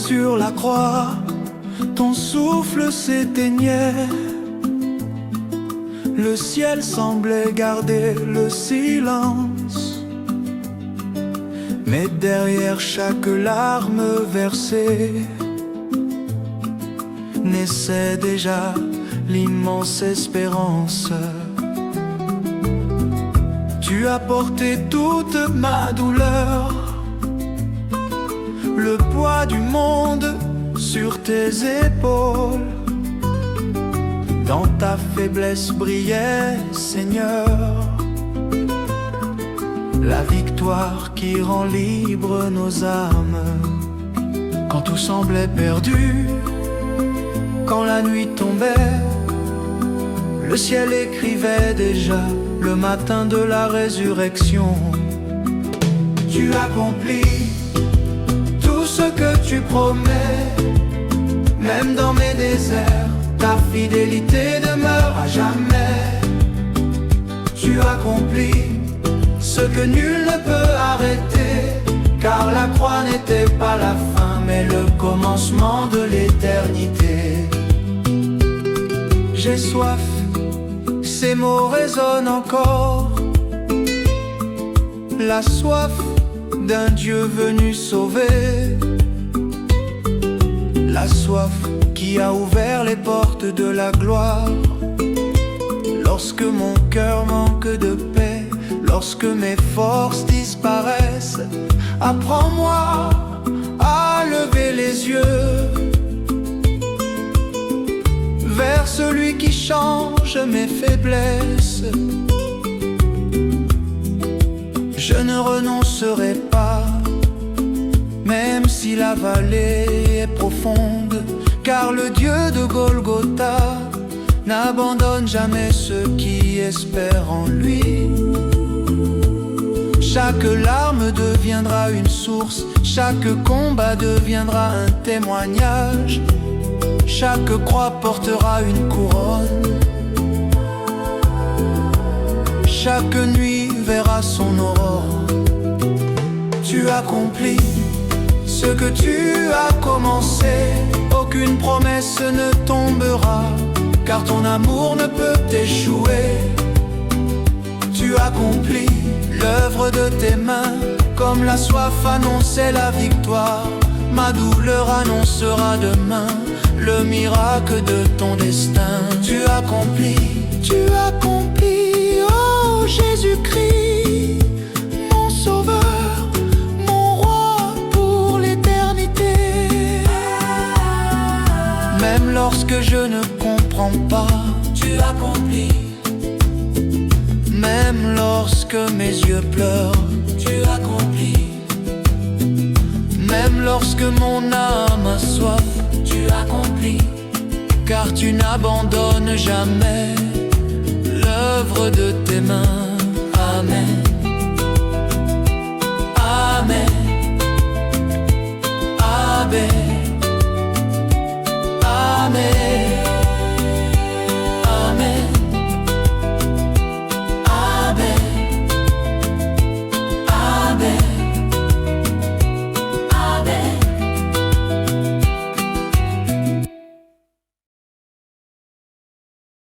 sur la croix, ton souffle s'éteignait. Le ciel semblait garder le silence, mais derrière chaque larme versée naissait déjà l'immense espérance. Tu as porté toute ma douleur, le poids du monde sur tes épaules. Dans ta faiblesse brillait, Seigneur, la victoire qui rend libre nos âmes. Quand tout semblait perdu, quand la nuit tombait, le ciel écrivait déjà le matin de la résurrection. Tu accomplis tout ce que tu promets, même dans mes déserts, ta fidélité demeure à jamais. Tu accomplis ce que nul ne peut arrêter, car la croix n'était pas la fin, mais le commencement de l'éternité. J'ai soif, ces mots résonnent encore, la soif d'un Dieu venu sauver, la soif qui a ouvert les portes de la gloire. Lorsque mon cœur manque de paix, lorsque mes forces disparaissent, apprends-moi à lever les yeux vers celui qui change mes faiblesses. Je ne renoncerai pas, même si la vallée est profonde, car le Dieu de Golgotha n'abandonne jamais ceux qui espèrent en lui. Chaque larme deviendra une source, chaque combat deviendra un témoignage, chaque croix portera une couronne, chaque nuit verra son aurore. Tu accomplis ce que tu as commencé, aucune promesse ne tombera, car ton amour ne peut échouer. Tu accomplis l'œuvre de tes mains, comme la soif annonçait la victoire. Ma douleur annoncera demain le miracle de ton destin. Tu accomplis, oh Jésus-Christ, mon sauveur, mon roi pour l'éternité. Même lorsque je ne comprends pas, tu accomplis. Même lorsque mes yeux pleurent, tu accomplis. Même lorsque mon âme a soif, tu accomplis. Car tu n'abandonnes jamais l'œuvre de tes mains. Amen. Amen. Amen.